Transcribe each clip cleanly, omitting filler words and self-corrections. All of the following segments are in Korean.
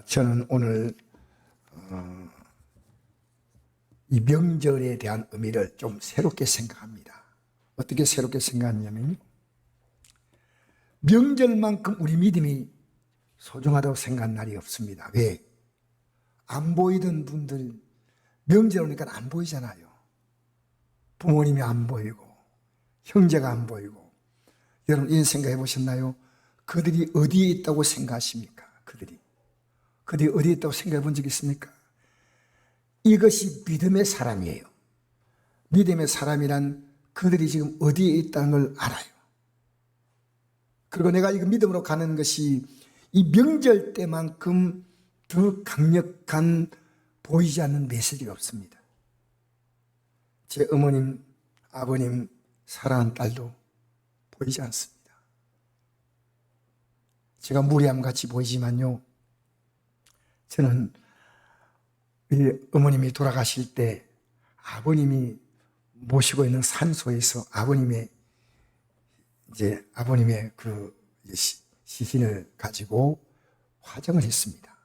저는 오늘 이 명절에 대한 의미를 좀 새롭게 생각합니다. 어떻게 새롭게 생각하냐면요, 명절만큼 우리 믿음이 소중하다고 생각한 날이 없습니다. 왜? 안 보이던 분들 명절 오니까 안 보이잖아요. 부모님이 안 보이고 형제가 안 보이고. 여러분 이런 생각해 보셨나요? 그들이 어디에 있다고 생각하십니까? 그들이 어디에 있다고 생각해 본 적 있습니까? 이것이 믿음의 사람이에요. 믿음의 사람이란 그들이 지금 어디에 있다는 걸 알아요. 그리고 내가 이거 믿음으로 가는 것이 이 명절 때만큼 더 강력한 보이지 않는 메시지가 없습니다. 제 어머님, 아버님, 사랑하는 딸도 보이지 않습니다. 제가 무리함 같이 보이지만요, 저는 어머님이 돌아가실 때 아버님이 모시고 있는 산소에서 아버님의 그 시신을 가지고 화정을 했습니다.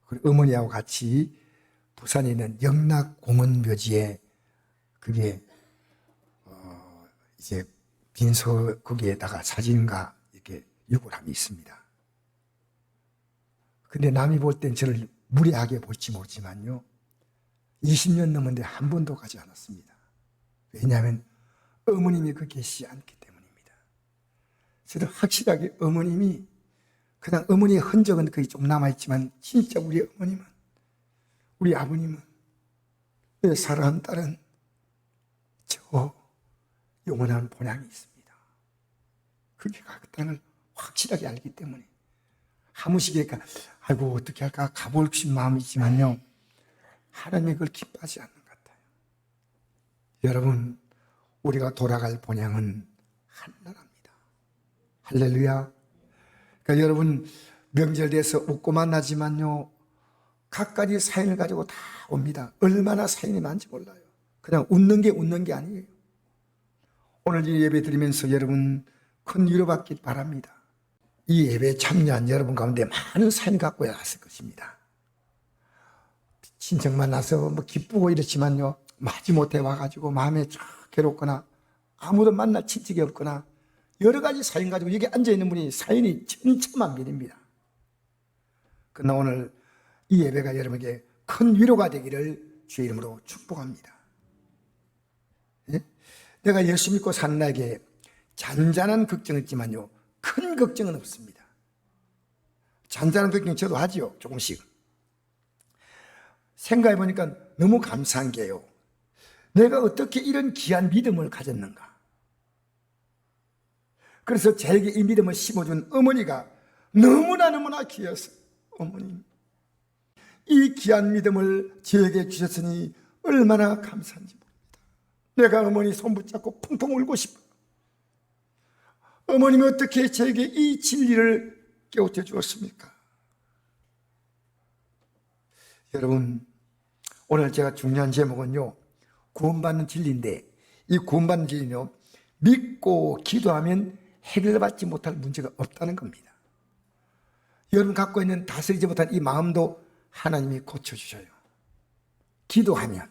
그리고 어머니하고 같이 부산에 있는 영락공원 묘지에 그게 이제 빈소 거기에다가 사진과 이렇게 유골함이 있습니다. 근데 남이 볼 땐 저를 무례하게 볼지 모르지만요, 20년 넘었는데 한 번도 가지 않았습니다. 왜냐하면 어머님이 그 계시지 않기 때문입니다. 저도 확실하게 어머님이 그냥 어머니의 흔적은 거의 좀 남아있지만 진짜 우리 어머님은, 우리 아버님은, 내 사랑하는 딸은 저 영원한 본향이 있습니다. 그게 같다는 걸 확실하게 알기 때문에 하무시게 아이고 어떻게 할까 가볼 싶은 마음이지만요, 하나님이 그걸 기뻐하지 않는 것 같아요. 여러분, 우리가 돌아갈 본향은 한나라입니다. 할렐루야. 그러니까 여러분, 명절 돼서 웃고 만나지만요, 각가지 사연을 가지고 다 옵니다. 얼마나 사연이 많은지 몰라요. 그냥 웃는 게 아니에요. 오늘 이 예배 드리면서 여러분 큰 위로받길 바랍니다. 이 예배에 참여한 여러분 가운데 많은 사연 갖고 왔을 것입니다. 친척 만나서 뭐 기쁘고 이렇지만요, 마지못해 와가지고 마음에 쫙 괴롭거나 아무도 만날 친척이 없거나 여러 가지 사연 가지고 여기 앉아있는 분이 사연이 천차만별입니다. 그러나 오늘 이 예배가 여러분에게 큰 위로가 되기를 주의 이름으로 축복합니다. 예? 내가 예수 믿고 사는 나에게 잔잔한 걱정은 있지만요, 큰 걱정은 없습니다. 잔잔한 걱정 저도 하지요, 조금씩. 생각해 보니까 너무 감사한 게요, 내가 어떻게 이런 귀한 믿음을 가졌는가. 그래서 저에게 이 믿음을 심어준 어머니가 너무나 귀해서, 어머님, 이 귀한 믿음을 저에게 주셨으니 얼마나 감사한지 모릅니다. 내가 어머니 손 붙잡고 펑펑 울고 싶어. 어머님이 어떻게 저에게 이 진리를 깨우쳐 주었습니까? 여러분, 오늘 제가 중요한 제목은요, 구원받는 진리인데, 이 구원받는 진리는요, 믿고 기도하면 해결받지 못할 문제가 없다는 겁니다. 여러분 갖고 있는 다스리지 못한 이 마음도 하나님이 고쳐주셔요. 기도하면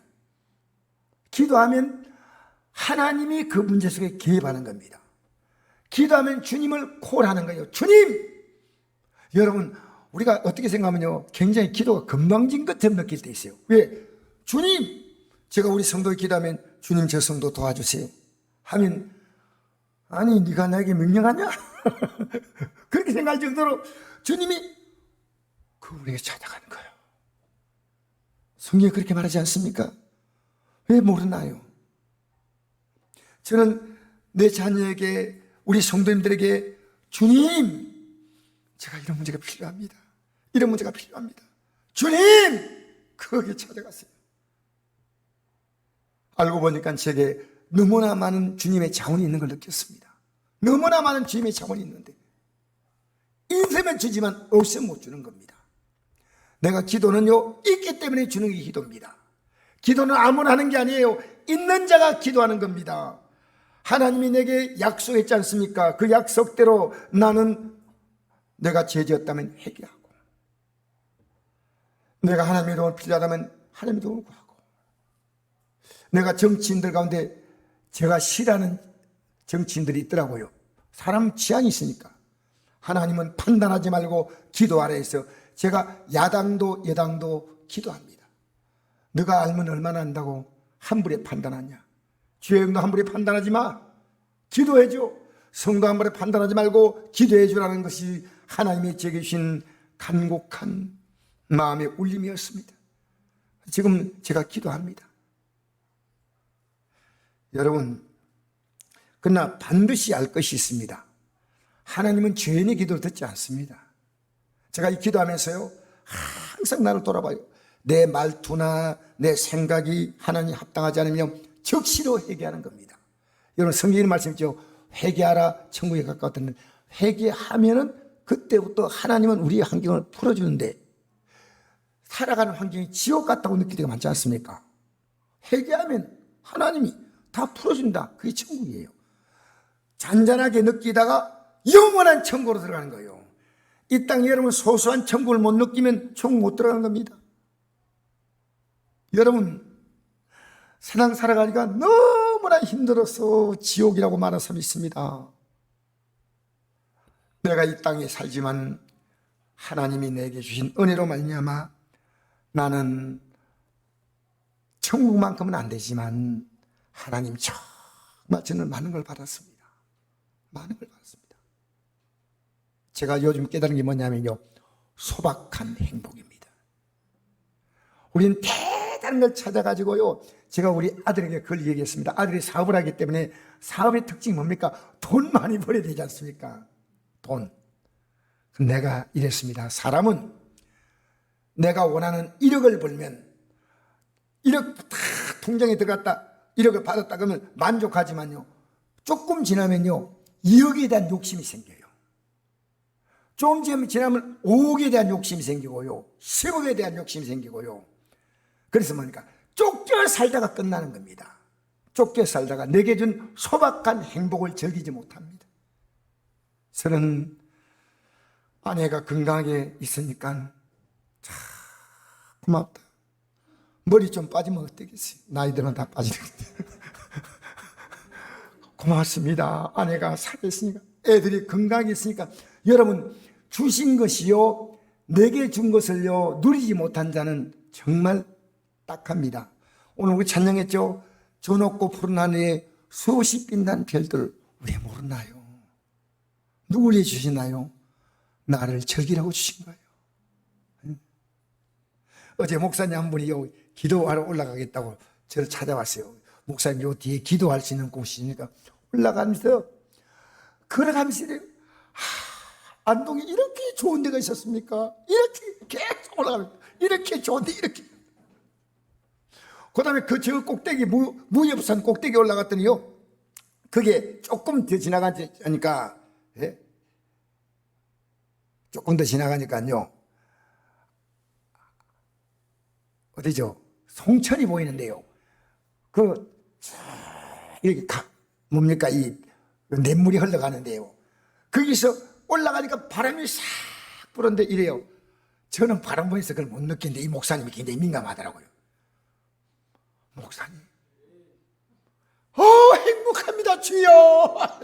하나님이 그 문제 속에 개입하는 겁니다. 기도하면 주님을 콜하는 거예요. 주님! 여러분, 우리가 어떻게 생각하면요, 굉장히 기도가 건방진 것처럼 느낄 때 있어요. 왜? 주님! 제가 우리 성도에 기도하면 주님 저 성도 도와주세요 하면, 아니 네가 나에게 명령하냐? 그렇게 생각할 정도로 주님이 그분에게 찾아가는 거예요. 성경에 그렇게 말하지 않습니까? 왜 모르나요? 저는 내 자녀에게, 우리 성도님들에게, 주님, 제가 이런 문제가 필요합니다. 이런 문제가 필요합니다. 주님! 거기에 찾아갔어요. 알고 보니까 제게 너무나 많은 주님의 자원이 있는 걸 느꼈습니다. 너무나 많은 주님의 자원이 있는데 있으면 주지만 없으면 못 주는 겁니다. 내가 기도는요, 있기 때문에 주는 게 기도입니다. 기도는 아무나 하는 게 아니에요. 있는 자가 기도하는 겁니다. 하나님이 내게 약속했지 않습니까? 그 약속대로 나는 내가 죄지었다면 회개하고 내가 하나님의 도움을 필요하다면 하나님의 도움을 구하고, 내가 정치인들 가운데 제가 싫어하는 정치인들이 있더라고요. 사람 취향이 있으니까. 하나님은 판단하지 말고 기도하라 해서 제가 야당도 여당도 기도합니다. 너가 알면 얼마나 안다고 함부로 판단하냐. 주영도 함부로 판단하지 마. 기도해줘. 성도 함부로 판단하지 말고 기도해주라는 것이 하나님이 제게 주신 간곡한 마음의 울림이었습니다. 지금 제가 기도합니다. 여러분, 그러나 반드시 알 것이 있습니다. 하나님은 죄인의 기도를 듣지 않습니다. 제가 이 기도하면서요, 항상 나를 돌아봐요. 내 말투나 내 생각이 하나님 합당하지 않으면 적시로 회개하는 겁니다. 여러분, 성경의 말씀이죠. 회개하라 천국에 가까웠다는, 회개하면은 그때부터 하나님은 우리의 환경을 풀어주는데, 살아가는 환경이 지옥 같다고 느낄 때가 많지 않습니까? 회개하면 하나님이 다 풀어준다. 그게 천국이에요. 잔잔하게 느끼다가 영원한 천국으로 들어가는 거예요. 이 땅에 여러분 소소한 천국을 못 느끼면 천국 못 들어가는 겁니다. 여러분, 세상 살아가니까 너무나 힘들어서 지옥이라고 말하는 사람이 있습니다. 내가 이 땅에 살지만 하나님이 내게 주신 은혜로 말미암아 나는 천국만큼은 안 되지만 하나님 정말 저는 많은 걸 받았습니다. 많은 걸 받았습니다. 제가 요즘 깨달은 게 뭐냐면요, 소박한 행복입니다. 우리는 대단한 걸 찾아가지고요, 제가 우리 아들에게 그걸 얘기했습니다. 아들이 사업을 하기 때문에 사업의 특징이 뭡니까? 돈 많이 벌어야 되지 않습니까? 돈. 내가 이랬습니다. 사람은 내가 원하는 1억을 벌면 1억 다 통장에 들어갔다 1억을 받았다 그러면 만족하지만요, 조금 지나면요 2억에 대한 욕심이 생겨요. 좀 지나면 5억에 대한 욕심이 생기고요, 10억에 대한 욕심이 생기고요. 그래서 뭡니까? 쫓겨 살다가 끝나는 겁니다. 쫓겨 살다가 내게 준 소박한 행복을 즐기지 못합니다. 저는 아내가 건강하게 있으니까 참 고맙다. 머리 좀 빠지면 어떻겠어요? 나이들은 다 빠지는데. 고맙습니다. 아내가 살아있으니까, 애들이 건강하게 있으니까. 여러분, 주신 것이요, 내게 준 것을요 누리지 못한 자는 정말 딱합니다. 오늘 우리 찬양했죠? 저 높고 푸른 하늘에 수없이 빛난 별들 왜 모르나요? 누굴 위해 주시나요? 나를 즐기라고 주신 거예요. 어제 목사님 한 분이요, 기도하러 올라가겠다고 저를 찾아왔어요. 목사님, 요 뒤에 기도할 수 있는 곳이니까 올라가면서 걸어가면서 이래요. 안동에 이렇게 좋은 데가 있었습니까? 이렇게 계속 올라가면 이렇게 좋은데 이렇게. 그 다음에 그 저 꼭대기 무협산 꼭대기 올라갔더니요, 그게 조금 더 지나가니까, 예? 조금 더 지나가니까요, 어디죠? 송천이 보이는데요. 이렇게 뭡니까? 이 냇물이 흘러가는데요. 거기서 올라가니까 바람이 싹 불었는데 이래요. 저는 바람 보면서 그걸 못 느끼는데 이 목사님이 굉장히 민감하더라고요. 목사님, 행복합니다, 주여.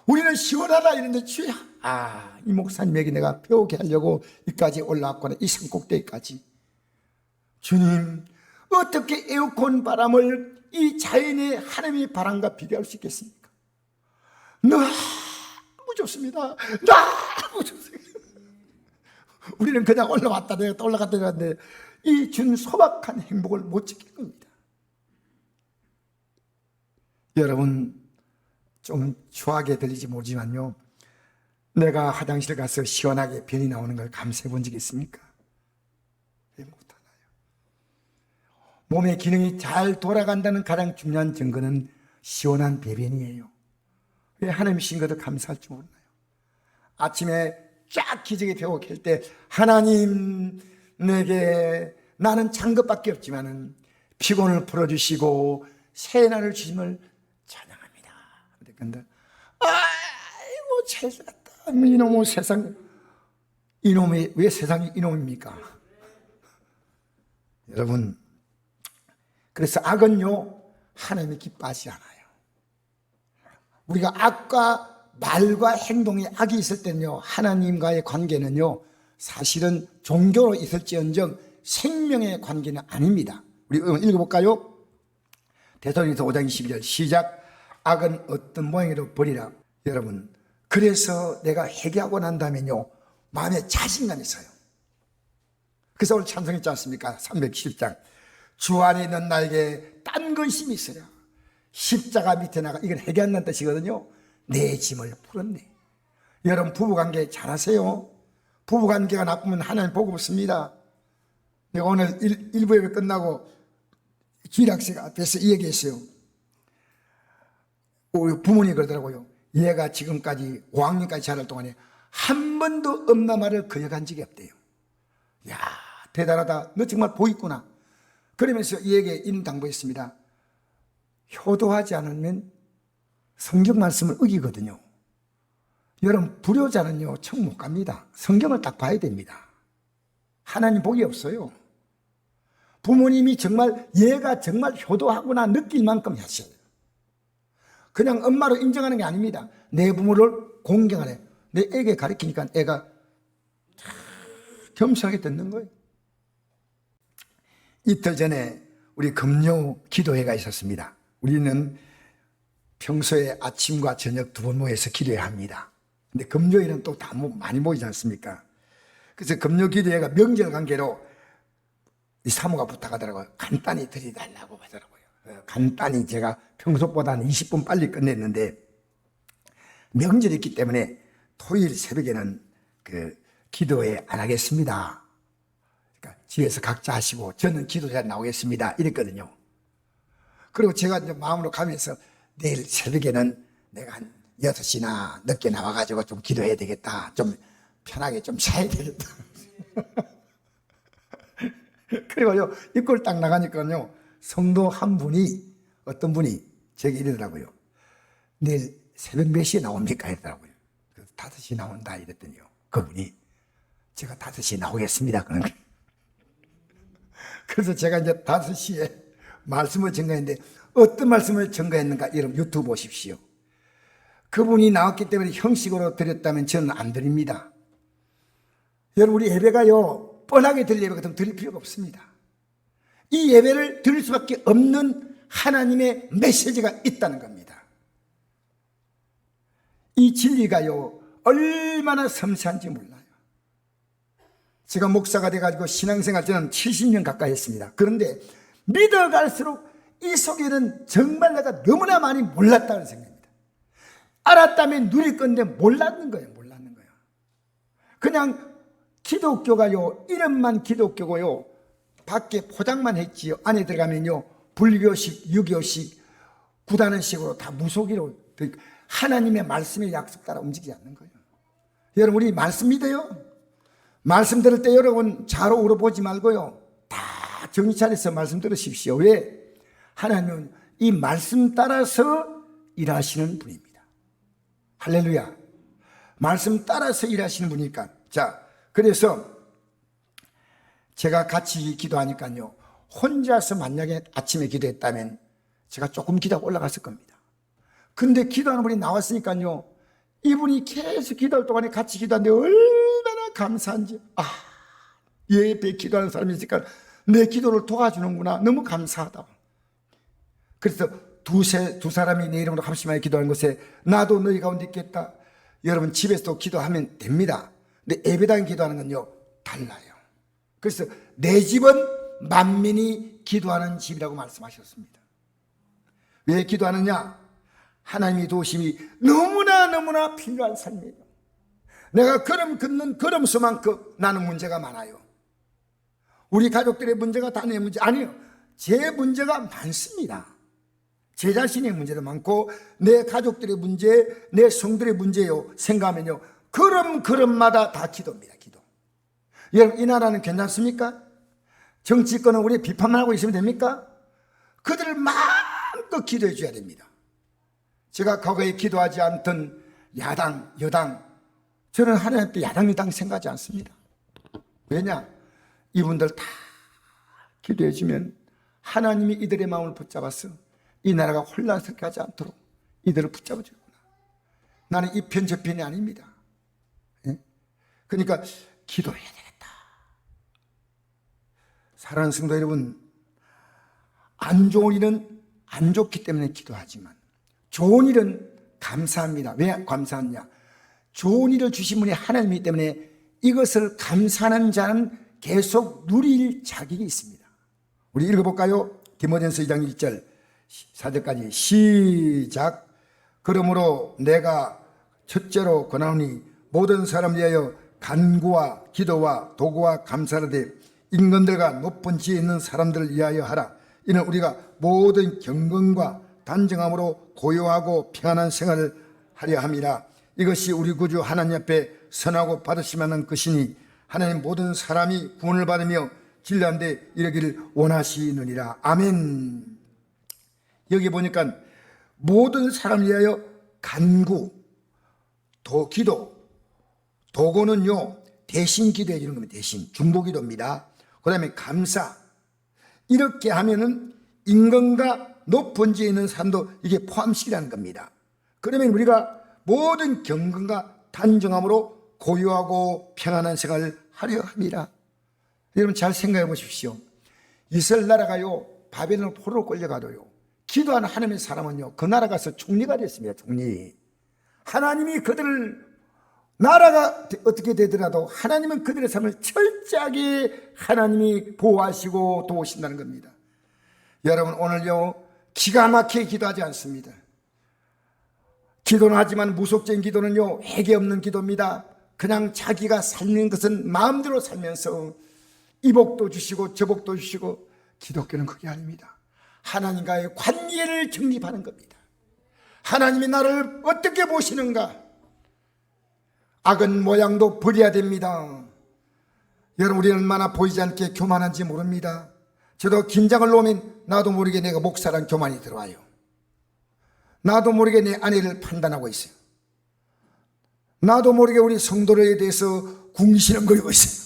우리는 시원하다 이랬는데 주여, 이 목사님에게 내가 배우게 하려고 여기까지 올라왔구나. 이 산 꼭대기까지. 주님, 어떻게 에어컨 바람을 이 자연의 하나님의 바람과 비교할 수 있겠습니까? 너무 좋습니다. 너무 좋습니다. 우리는 그냥 올라왔다 내렸다 올라갔다 내렸는데 이 준 소박한 행복을 못 지킬 겁니다. 여러분, 좀 추하게 들리지 모르지만요, 내가 화장실 가서 시원하게 변이 나오는 걸 감사해 본 적이 있습니까? 왜 못하나요? 몸의 기능이 잘 돌아간다는 가장 중요한 증거는 시원한 배변이에요. 왜 하나님 신 것도 감사할 줄 모르나요? 아침에 쫙 기저귀 펴고 켤 때, 하나님, 내게 나는 잔 것밖에 없지만은 피곤을 풀어주시고 새 날을 주심을 찬양합니다. 근데 아이고 세상다, 이놈의 세상, 이놈이 왜 세상이 이놈입니까? 여러분, 그래서 악은요 하나님이 기뻐하지 않아요. 우리가 악과 말과 행동에 악이 있을 때는요 하나님과의 관계는요 사실은 종교로 있을지언정 생명의 관계는 아닙니다. 우리 읽어볼까요? 데살로니가서 5장 22절 시작. 악은 어떤 모양으로 버리라. 여러분, 그래서 내가 회개하고 난 다음에요 마음에 자신감이 있어요. 그래서 오늘 찬송했지 않습니까? 310장 주 안에 있는 나에게 딴 근심이 있어요. 십자가 밑에 나가, 이건 회개한다는 뜻이거든요. 내 짐을 풀었네. 여러분, 부부관계 잘하세요. 부부관계가 나쁘면 하나님 복 없습니다. 내가 오늘 일부 예배 끝나고 기락생 앞에서 이 얘기했어요. 우리 부모님이 그러더라고요. 얘가 지금까지 5학년까지 자랄 동안에 한 번도 엄마 말을 거역한 적이 없대요. 야, 대단하다. 너 정말 보이구나. 그러면서 이 얘기에 인당부했습니다. 효도하지 않으면 성경 말씀을 어기거든요. 여러분, 불효자는요 청 못 갑니다. 성경을 딱 봐야 됩니다. 하나님 복이 없어요. 부모님이 정말 얘가 정말 효도하구나 느낄 만큼 하셔요. 그냥 엄마로 인정하는 게 아닙니다. 내 부모를 공경하네. 내 애에게 가르치니까 애가 겸손하게 듣는 거예요. 이틀 전에 우리 금요 기도회가 있었습니다. 우리는 평소에 아침과 저녁 두 번 모여서 기도해야 합니다. 근데 금요일은 또 다 많이 모이지 않습니까? 그래서 금요 기도회가 명절 관계로 이 사모가 부탁하더라고요. 간단히 드리달라고 하더라고요. 간단히 제가 평소보다는 20분 빨리 끝냈는데 명절이 있기 때문에 토요일 새벽에는 그 기도회 안 하겠습니다. 그러니까 집에서 각자 하시고 저는 기도자에 나오겠습니다. 이랬거든요. 그리고 제가 이제 마음으로 가면서 내일 새벽에는 내가 한 6시나 늦게 나와가지고 좀 기도해야 되겠다. 좀 편하게 좀 자야 되겠다. 그리고요, 입구를 딱 나가니까요, 성도 한 분이, 어떤 분이 제게 이러더라고요. 내일 새벽 몇 시에 나옵니까? 이러더라고요. 그래서 5시 나온다. 이랬더니요. 그분이 제가 5시에 나오겠습니다. 그런 거예요. 그래서 제가 이제 5시에 말씀을 전가했는데 어떤 말씀을 전가했는가? 여러분 유튜브 보십시오. 그분이 나왔기 때문에 형식으로 드렸다면 저는 안 드립니다. 여러분, 우리 예배가요 뻔하게 드릴 예배 같으면 드릴 필요가 없습니다. 이 예배를 드릴 수밖에 없는 하나님의 메시지가 있다는 겁니다. 이 진리가요 얼마나 섬세한지 몰라요. 제가 목사가 돼가지고 신앙생활 저는 70년 가까이 했습니다. 그런데 믿어갈수록 이 속에는 정말 내가 너무나 많이 몰랐다는 생각입니다. 알았다면 누릴 건데 몰랐는 거예요. 그냥 기독교가요 이름만 기독교고요 밖에 포장만 했지요. 안에 들어가면요 불교식, 유교식, 구단원식으로 다 무속이로 하나님의 말씀의 약속 따라 움직이지 않는 거예요. 여러분, 우리 말씀 믿어요? 말씀 들을 때 여러분 좌로 우로 보지 말고요 다 정신 차려서 말씀 들으십시오. 왜? 하나님은 이 말씀 따라서 일하시는 분입니다. 할렐루야. 말씀 따라서 일하시는 분이니까. 자, 그래서 제가 같이 기도하니까요 혼자서 만약에 아침에 기도했다면 제가 조금 기도하고 올라갔을 겁니다. 근데 기도하는 분이 나왔으니까요 이분이 계속 기도할 동안에 같이 기도하는데 얼마나 감사한지. 예배 기도하는 사람이 있으니까 내 기도를 도와주는구나. 너무 감사하다. 그래서 두 사람이 내 이름으로 합심하여 기도하는 것에 나도 너희 가운데 있겠다. 여러분, 집에서도 기도하면 됩니다. 근데 예배당 기도하는 건요 달라요. 그래서 내 집은 만민이 기도하는 집이라고 말씀하셨습니다. 왜 기도하느냐? 하나님의 도우심이 너무나 필요한 삶이에요. 내가 걸음 걷는 걸음수만큼 나는 문제가 많아요. 우리 가족들의 문제가 다 내 문제 아니에요. 제 문제가 많습니다. 제 자신의 문제도 많고 내 가족들의 문제, 내 성들의 문제요 생각하면요 걸음마다 다 기도입니다. 기도. 여러분, 이 나라는 괜찮습니까? 정치권은 우리 비판만 하고 있으면 됩니까? 그들을 마음껏 기도해 줘야 됩니다. 제가 과거에 기도하지 않던 야당, 여당, 저는 하나님 앞에 야당, 여당 생각하지 않습니다. 왜냐? 이분들 다 기도해 주면 하나님이 이들의 마음을 붙잡아서 이 나라가 혼란스럽게 하지 않도록 이들을 붙잡아 주구나. 나는 이 편 저 편이 아닙니다. 예? 그러니까 기도해야 되겠다. 사랑하는 성도 여러분, 안 좋은 일은 안 좋기 때문에 기도하지만 좋은 일은 감사합니다. 왜 감사하냐? 좋은 일을 주신 분이 하나님이기 때문에 이것을 감사하는 자는 계속 누릴 자격이 있습니다. 우리 읽어볼까요? 디모데전서 2장 1절 4절까지 시작. 그러므로 내가 첫째로 권하노니 모든 사람을 위하여 간구와 기도와 도구와 감사를 대 인간들과 높은 지혜 있는 사람들을 위하여 하라. 이는 우리가 모든 경건과 단정함으로 고요하고 평안한 생활을 하려 함이라. 이것이 우리 구주 하나님 앞에 선하고 받으실 만한 것이니 하나님 모든 사람이 구원을 받으며 진리한 데 이르기를 원하시느니라. 아멘. 여기 보니까 모든 사람을 위하여 간구, 기도, 도구는요 대신 기도해 주는 겁니다. 대신 중보기도입니다. 그 다음에 감사, 이렇게 하면은 인간과 높은 지에 있는 사람도 이게 포함시키라는 겁니다. 그러면 우리가 모든 경건과 단정함으로 고요하고 평안한 생활을 하려 합니다. 여러분 잘 생각해 보십시오. 이스라엘 나라가요 바벨론 포로로 끌려가도요 기도하는 하나님의 사람은요 그 나라 가서 총리가 됐습니다. 총리. 하나님이 그들을, 나라가 어떻게 되더라도 하나님은 그들의 삶을 철저하게 하나님이 보호하시고 도우신다는 겁니다. 여러분 오늘요 기가 막히게 기도하지 않습니다. 기도는 하지만 무속적인 기도는요 회개 없는 기도입니다. 그냥 자기가 살는 것은 마음대로 살면서 이복도 주시고 저복도 주시고, 기독교는 그게 아닙니다. 하나님과의 관계를 정립하는 겁니다. 하나님이 나를 어떻게 보시는가? 악은 모양도 버려야 됩니다. 여러분 우리는 얼마나 보이지 않게 교만한지 모릅니다. 저도 긴장을 놓으면 나도 모르게 내가 목사란 교만이 들어와요. 나도 모르게 내 아내를 판단하고 있어요. 나도 모르게 우리 성도에 대해서 궁시렁거리고 있어요.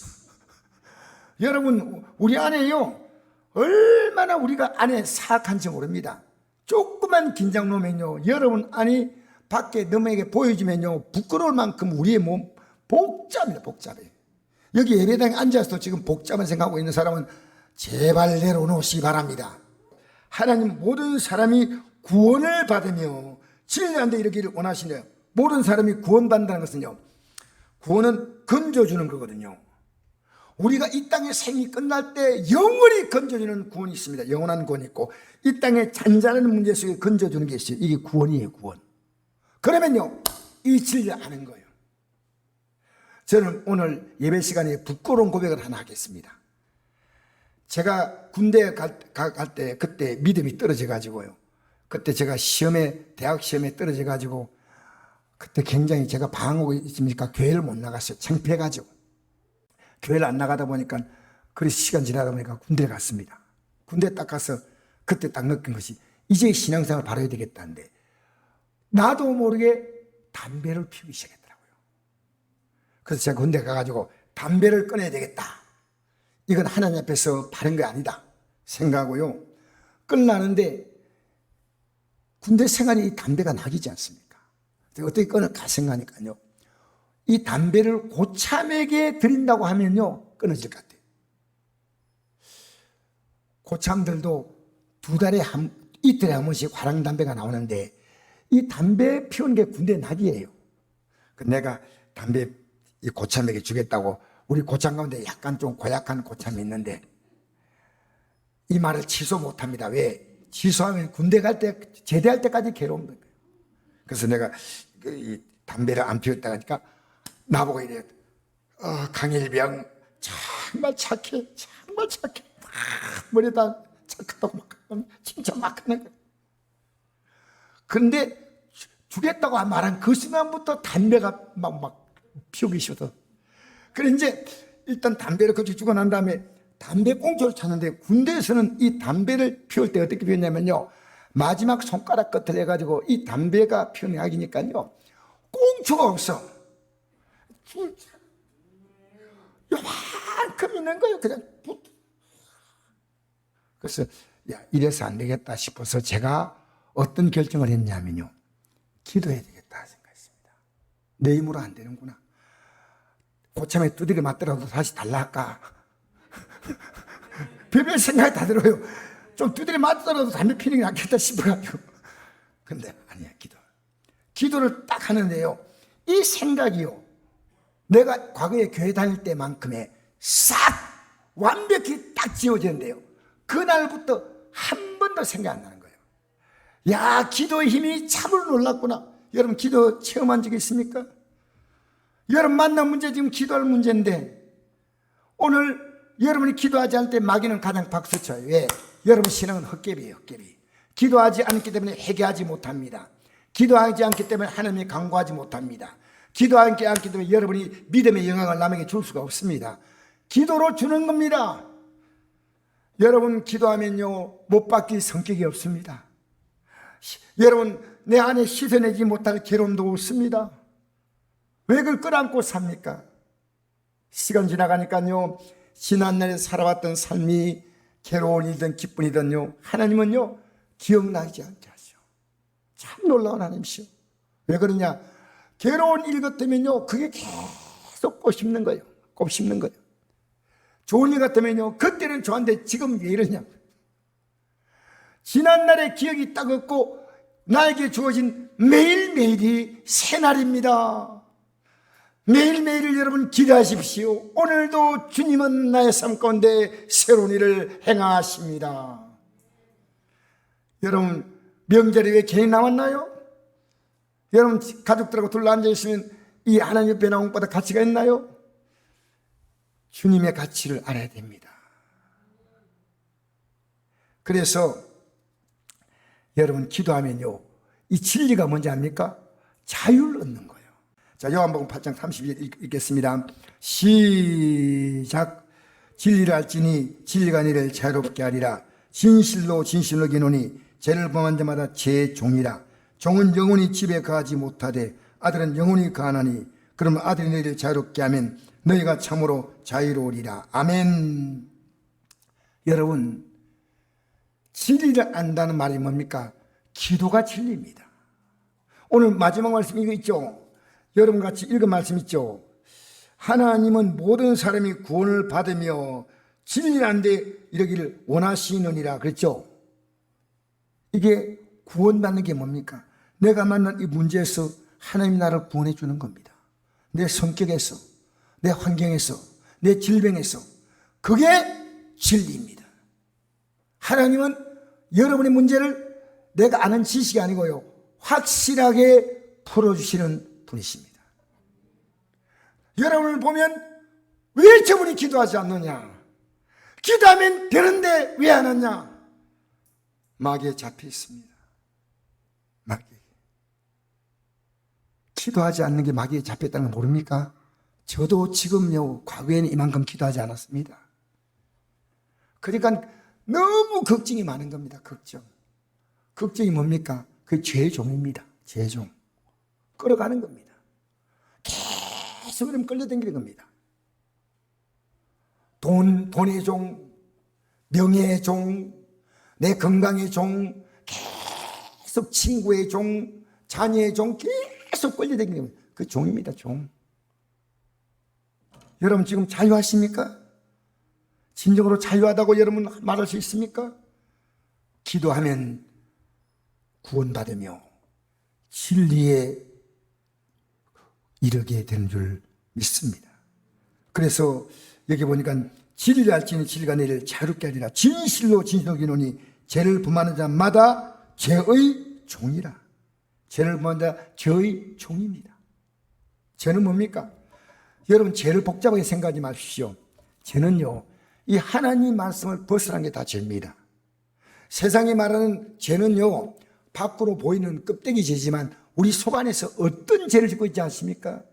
여러분 우리 아내요 얼마나 우리가 아내 사악한지 모릅니다. 조그만 긴장 놓으면요 여러분 아니 밖에 너에게 보여주면요 부끄러울 만큼 우리의 몸 복잡합니다. 복잡해. 여기 예배당에 앉아서 지금 복잡한 생각하고 있는 사람은 제발 내려놓으시기 바랍니다. 하나님 모든 사람이 구원을 받으며 진리한 데 이르기를 원하시네요. 모든 사람이 구원받는다는 것은요 구원은 건져주는 거거든요. 우리가 이 땅의 생이 끝날 때 영원히 건져주는 구원이 있습니다. 영원한 구원이 있고 이 땅의 잔잔한 문제 속에 건져주는 게 있어요. 이게 구원이에요. 구원. 그러면요 이 진리를 아는 거예요. 저는 오늘 예배 시간에 부끄러운 고백을 하나 하겠습니다. 제가 군대 갈 때 그때 믿음이 떨어져 가지고요 그때 제가 대학 시험에 떨어져 가지고 그때 굉장히 제가 방황하고 있으니까 교회를 못 나갔어요. 창피해 가지고 교회를 안 나가다 보니까 그래서 시간 지나다 보니까 군대를 갔습니다. 군대 딱 가서 그때 딱 느낀 것이 이제 신앙생활을 바라야 되겠다는데 나도 모르게 담배를 피우기 시작했더라고요. 그래서 제가 군대 가가지고 담배를 끊어야 되겠다. 이건 하나님 앞에서 바른 게 아니다 생각하고요. 끊으려는데 군대 생활이 이 담배가 낙이지 않습니까? 어떻게 끊을까 생각하니까요. 이 담배를 고참에게 드린다고 하면요 끊어질 것 같아요. 고참들도 이틀에 한 번씩 화랑담배가 나오는데 이 담배 피우는 게 군대 낙이에요. 내가 담배 이 고참에게 주겠다고 우리 고참 가운데 약간 좀 고약한 고참이 있는데 이 말을 취소 못합니다. 왜? 취소하면 군대 갈 때 제대할 때까지 괴로운 거예요. 그래서 내가 이 담배를 안 피웠다 하니까 나보고 이래 강일병 정말 착해 정말 착해 머리에다 착하다고 막 칭찬 막 하는 거예요. 그런데 주겠다고 말한 그 순간부터 담배가 막 피우기 싫어. 그래 이제 일단 담배를 그렇게 주고 난 다음에 담배 꽁초를 찾는데 군대에서는 이 담배를 피울 때 어떻게 피웠냐면요 마지막 손가락 끝을 해가지고 이 담배가 피우는 약이니까요 꽁초가 없어. 요만큼 있는 거예요. 그냥 그래서 야, 이래서 안 되겠다 싶어서 제가 어떤 결정을 했냐면요, 기도해야 되겠다 생각했습니다. 내 힘으로 안 되는구나. 고참에 두드려 맞더라도 다시 달라 할까. 별별 생각이 다 들어요. 좀 두드려 맞더라도 담배 피는 게 낫겠다 싶어가지고. 근데 아니야, 기도를 딱 하는데요, 이 생각이요, 내가 과거에 교회 다닐 때만큼의 싹 완벽히 딱 지워졌는데요, 그날부터 한 번도 생각 안 나는 거예요. 야, 기도의 힘이 참으로 놀랐구나. 여러분 기도 체험한 적 있습니까? 여러분 만난 문제 지금 기도할 문제인데, 오늘 여러분이 기도하지 않을 때 마귀는 가장 박수 쳐요. 왜? 여러분 신앙은 헛개비예요, 헛개비. 기도하지 않기 때문에 회개하지 못합니다. 기도하지 않기 때문에 하나님이 간구하지 못합니다. 기도하지 않기 때문에 여러분이 믿음의 영향을 남에게 줄 수가 없습니다. 기도로 주는 겁니다. 여러분 기도하면요, 못 받길 성격이 없습니다. 여러분 내 안에 씻어내지 못할 괴로움도 없습니다. 왜 그걸 끌어안고 삽니까? 시간 지나가니까요, 지난날에 살아왔던 삶이 괴로운 일이든 기쁜 일이든요, 하나님은요 기억나지 않게 하죠. 참 놀라운 하나님이시오. 왜 그러냐? 괴로운 일 같으면요, 그게 계속 곱씹는 거예요. 곱씹는 거예요. 좋은 일 같으면요, 그때는 좋았는데 지금 왜 이러냐? 지난날의 기억이 딱 없고 나에게 주어진 매일매일이 새날입니다. 매일매일을 여러분 기대하십시오. 오늘도 주님은 나의 삶 가운데 새로운 일을 행하십니다. 여러분 명절이 왜 괜히 나왔나요? 여러분 가족들하고 둘러앉아 있으면 이 하나님 옆에 나온 것보다 가치가 있나요? 주님의 가치를 알아야 됩니다. 그래서 여러분 기도하면요, 이 진리가 뭔지 압니까? 자유를 얻는 거예요. 자, 요한복음 8장 32절 읽겠습니다. 시작. 진리를 알지니 진리가 너희를 자유롭게 하리라. 진실로 진실로 기노니 죄를 범한 자마다 제 종이라. 종은 영원히 집에 거하지 못하되 아들은 영원히 거하나니 그러면 아들이 너희를 자유롭게 하면 너희가 참으로 자유로우리라. 아멘. 여러분 진리를 안다는 말이 뭡니까? 기도가 진리입니다. 오늘 마지막 말씀 이거 있죠? 여러분 같이 읽은 말씀 있죠? 하나님은 모든 사람이 구원을 받으며 진리를 안데 이러기를 원하시느니라 그랬죠? 이게 구원받는 게 뭡니까? 내가 만난 이 문제에서 하나님이 나를 구원해 주는 겁니다. 내 성격에서, 내 환경에서, 내 질병에서. 그게 진리입니다. 하나님은 여러분의 문제를 내가 아는 지식이 아니고요, 확실하게 풀어주시는 분이십니다. 여러분을 보면 왜 저분이 기도하지 않느냐? 기도하면 되는데 왜 안 하냐? 마귀에 잡혀 있습니다. 마귀. 기도하지 않는 게 마귀에 잡혔다는 거 모릅니까? 저도 지금요, 과거에는 이만큼 기도하지 않았습니다. 그러니까 너무 걱정이 많은 겁니다. 걱정이 뭡니까? 그게 죄의 종입니다. 죄의 종. 끌어가는 겁니다. 계속 그럼 끌려다니는 겁니다. 돈의 종, 명예의 종, 내 건강의 종, 계속 친구의 종, 자녀의 종, 계속 끌려다니는 겁니다. 그 종입니다, 종. 여러분 지금 자유하십니까? 진정으로 자유하다고 여러분 말할 수 있습니까? 기도하면 구원받으며 진리에 이르게 되는 줄 믿습니다. 그래서 여기 보니까 진리를 알지니 진리가 너희를 자유롭게 하리라. 진실로 진실로 기노니 죄를 범하는 자마다 죄의 종이라. 죄를 범하는 자 죄의 종입니다. 죄는 뭡니까? 여러분 죄를 복잡하게 생각하지 마십시오. 죄는요, 이 하나님 말씀을 벗어난 게 다 죄입니다. 세상이 말하는 죄는요, 밖으로 보이는 껍데기 죄지만 우리 속 안에서 어떤 죄를 짓고 있지 않습니까?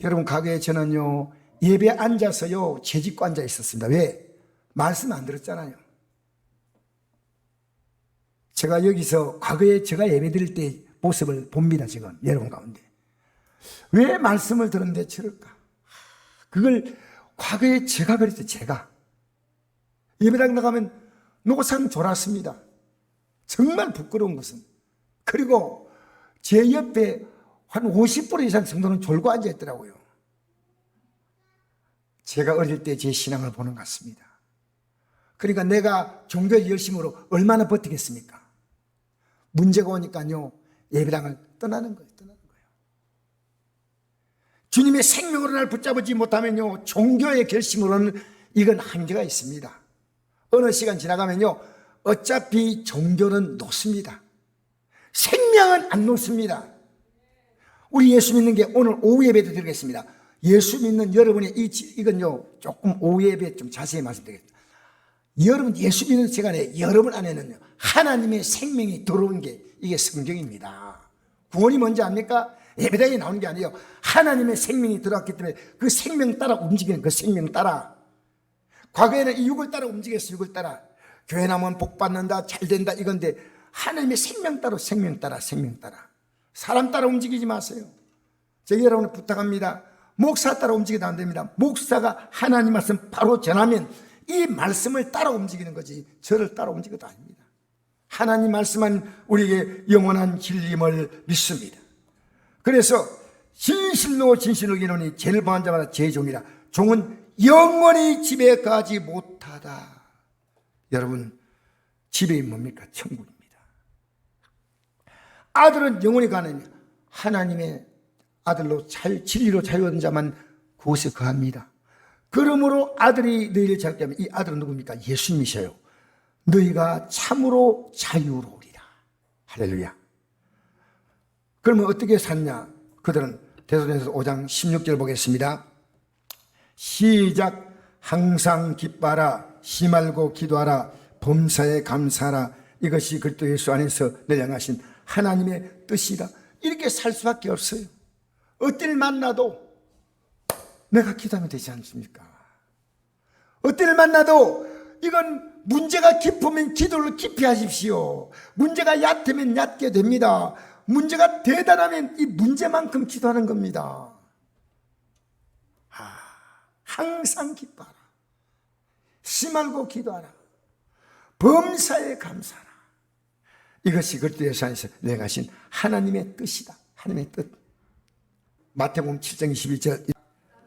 여러분 과거에 저는요, 예배 앉아서요 죄 짓고 앉아 있었습니다. 왜? 말씀 안 들었잖아요. 제가 여기서 과거에 제가 예배 드릴 때 모습을 봅니다. 지금 여러분 가운데 왜 말씀을 들었는데 저럴까? 그걸 과거에 제가 그랬어요. 제가 예배당 나가면 노상 졸았습니다. 정말 부끄러운 것은. 그리고 제 옆에 한 50% 이상 성도는 졸고 앉아있더라고요. 제가 어릴 때 제 신앙을 보는 것 같습니다. 그러니까 내가 종교의 열심으로 얼마나 버티겠습니까? 문제가 오니까요, 예배당을 떠나는 거예요. 주님의 생명으로 날 붙잡지 못하면요, 종교의 결심으로는 이건 한계가 있습니다. 어느 시간 지나가면요, 어차피 종교는 놓습니다. 생명은 안 놓습니다. 우리 예수 믿는 게 오늘 오후 예배도 드리겠습니다. 예수 믿는 여러분의 이건요, 조금 오후 예배 좀 자세히 말씀드리겠습니다. 여러분, 예수 믿는 시간에 여러분 안에는요, 하나님의 생명이 들어온 게 이게 성경입니다. 구원이 뭔지 압니까? 예배당에 나오는 게 아니에요. 하나님의 생명이 들어왔기 때문에 그 생명 따라 움직이는, 그 생명 따라. 과거에는 이 육을 따라 움직였어요. 육을 따라. 교회 나면 복 받는다, 잘 된다, 이건데 하나님의 생명 따라, 생명 따라, 생명 따라. 사람 따라 움직이지 마세요. 제가 여러분을 부탁합니다. 목사 따라 움직이면 안 됩니다. 목사가 하나님 말씀 바로 전하면 이 말씀을 따라 움직이는 거지, 저를 따라 움직여도 아닙니다. 하나님 말씀은 우리에게 영원한 진리임을 믿습니다. 그래서 진실로 진실로 이르노니 죄를 범한 자마다 제 종이라. 종은 영원히 집에 가지 못하다. 여러분, 집이 뭡니까? 천국입니다. 아들은 영원히 가는 하나님의 아들로 진리로 자유 얻은 자만 그곳에 거합니다. 그러므로 아들이 너희를 자유케 하면, 이 아들은 누굽니까? 예수님이셔요. 너희가 참으로 자유로우리라. 할렐루야. 그러면 어떻게 샀냐? 그들은 데살로니가서 5장 16절 보겠습니다. 시작. 항상 기뻐하라, 쉬말고 기도하라, 범사에 감사하라. 이것이 그리스도 예수 안에서 너희를 향하신 하나님의 뜻이다. 이렇게 살 수밖에 없어요. 어떤 일 만나도 내가 기도하면 되지 않습니까? 어떤 일 만나도 이건 문제가 깊으면 기도를 깊이 하십시오. 문제가 얕으면 얕게 됩니다. 문제가 대단하면 이 문제만큼 기도하는 겁니다. 항상 기뻐하라, 쉬말고 기도하라, 범사에 감사하라. 이것이 그리스도 예수 안에서 내가 하신 하나님의 뜻이다. 하나님의 뜻. 마태복음 7장 21절.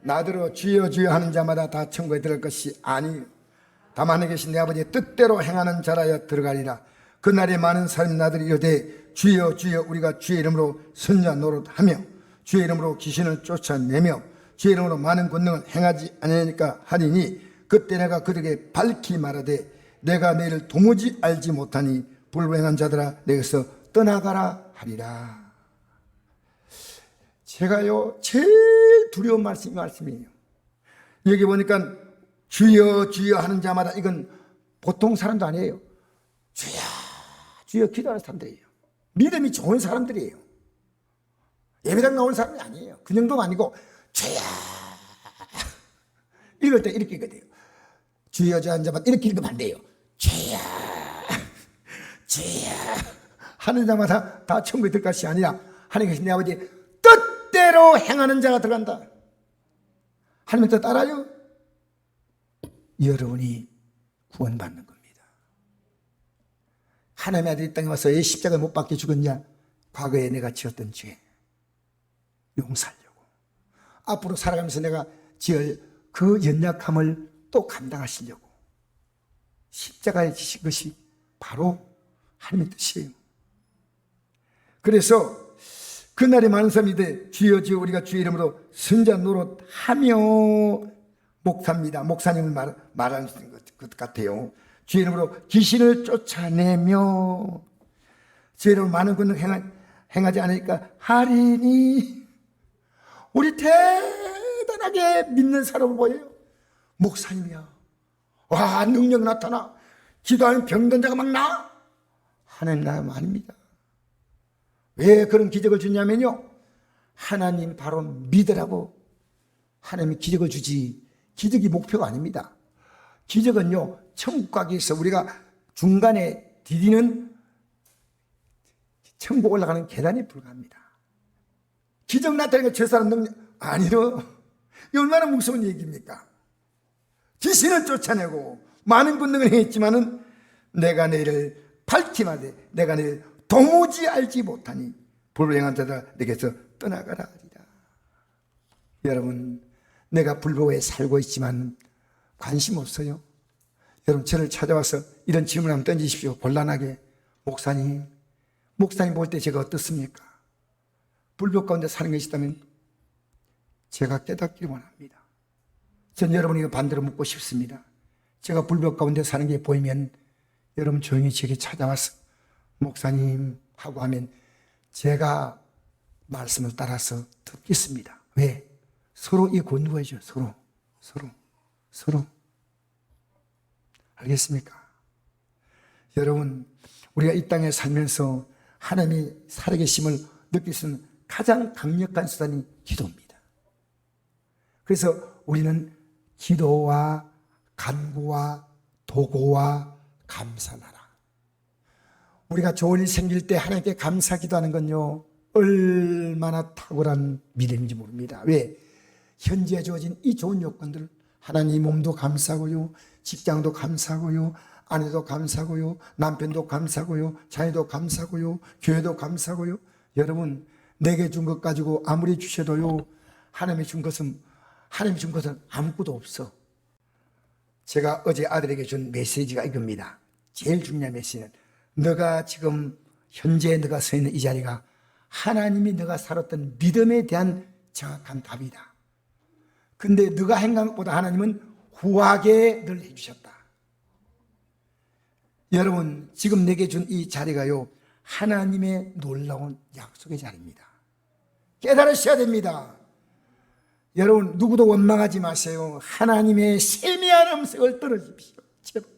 나더러 주여 주여 하는 자마다 다 천국에 들어갈 것이 아니, 다만 하늘 계신 내 아버지의 뜻대로 행하는 자라야 들어가리라. 그날에 많은 사람 나들이 이르되 주여 주여 우리가 주의 이름으로 선자 노릇하며 주의 이름으로 귀신을 쫓아내며 주의 이름으로 많은 권능을 행하지 아니하니까 하리니, 그때 내가 그들에게 밝히 말하되 내가 너희를 도무지 알지 못하니 불행한 자들아 내게서 떠나가라 하리라. 제가요 제일 두려운 말씀이 말씀이에요. 여기 보니까 주여 주여 하는 자마다, 이건 보통 사람도 아니에요. 주여 주여 기도하는 사람들이에요. 믿음이 좋은 사람들이에요. 예배당 나오는 사람이 아니에요. 그 정도가 아니고 주여, 읽을 때 이렇게 읽어야 돼요. 주여 주여 하는 자마다 이렇게 읽으면 안 돼요. 주여 주여 하는 자마다 다 천국에 들어갈 것이 아니라 하나님 계신 내 아버지 뜻대로 행하는 자가 들어간다. 하나님 뜻 알아요? 여러분이 구원받는 겁니다. 하나님의 아들이 땅에 와서 왜 십자가에 못 박혀 죽었냐? 과거에 내가 지었던 죄 용서하려고, 앞으로 살아가면서 내가 지을 그 연약함을 또 감당하시려고 십자가에 지신 것이 바로 하나님의 뜻이에요. 그래서 그날에 많은 사람이 돼 주여 주여 우리가 주의 이름으로 선자 노릇하며, 목사입니다. 목사님을 말하는 것 같아요. 주의 이름으로 귀신을 쫓아내며 주의 이름으로 많은 권능 행하지 않으니까 하리니. 우리 대단하게 믿는 사람을 보여요. 목사님이야, 와 능력 나타나, 기도하는 병든 자가 막 나. 하나님 나라는 아닙니다. 왜 그런 기적을 주냐면요, 하나님 바로 믿으라고 하나님이 기적을 주지, 기적이 목표가 아닙니다. 기적은요 천국 가기 위해서 우리가 중간에 디디는 천국 올라가는 계단에 불과합니다. 기적 나타나니까 저 사람 능력 아니요. 이 얼마나 무서운 얘기입니까? 귀신을 쫓아내고 많은 권능을 행했지만은 내가 너희를 밝히마되 내가 너희를 도무지 알지 못하니 불행한 자들아 내게서 떠나가라 하리라. 여러분, 내가 불법에 살고 있지만 관심 없어요? 여러분, 저를 찾아와서 이런 질문을 한번 던지십시오. 곤란하게. 목사님 볼 때 제가 어떻습니까? 불법 가운데 사는 것이 있다면 제가 깨닫기를 원합니다. 전 여러분에게 반대로 묻고 싶습니다. 제가 불법 가운데 사는 게 보이면 여러분 조용히 제게 찾아와서 목사님 하고 하면 제가 말씀을 따라서 듣겠습니다. 왜? 서로 이 권유해줘. 서로. 알겠습니까? 여러분, 우리가 이 땅에 살면서 하나님이 살아계심을 느낄 수 있는 가장 강력한 수단이 기도입니다. 그래서 우리는 기도와 간구와 도고와 감사나라. 우리가 좋은 일 생길 때 하나님께 감사 기도하는 건요, 얼마나 탁월한 믿음인지 모릅니다. 왜? 현재 주어진 이 좋은 요건들, 하나님 몸도 감사하고요, 직장도 감사하고요, 아내도 감사하고요, 남편도 감사하고요, 자녀도 감사하고요, 교회도 감사하고요. 여러분, 내게 준 것 가지고 아무리 주셔도요, 하나님이 준 것은 아무것도 없어. 제가 어제 아들에게 준 메시지가 이겁니다. 제일 중요한 메시지는 너가 지금 현재 너가 서 있는 이 자리가 하나님이 너가 살았던 믿음에 대한 정확한 답이다. 근데 너가 행한 것보다 하나님은 후하게 늘 해주셨다. 여러분, 지금 내게 준 이 자리가요, 하나님의 놀라운 약속의 자리입니다. 깨달으셔야 됩니다. 여러분, 누구도 원망하지 마세요. 하나님의 세미한 음색을 들으십시오. 제발.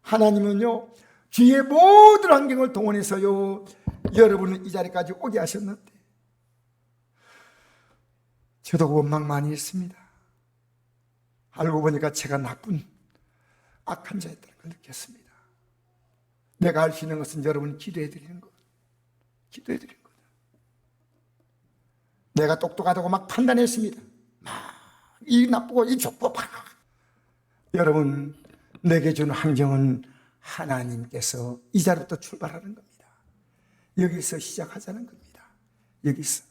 하나님은요, 주위의 모든 환경을 동원해서요, 여러분을 이 자리까지 오게 하셨는데, 저도 원망 많이 했습니다. 알고 보니까 제가 나쁜 악한 자였다는 걸 느꼈습니다. 내가 할 수 있는 것은 여러분 기도해 드리는 것. 내가 똑똑하다고 막 판단했습니다. 이 나쁘고 이 좋고 막. 여러분, 내게 준 환경은 하나님께서 이 자리부터 출발하는 겁니다. 여기서 시작하자는 겁니다. 여기서.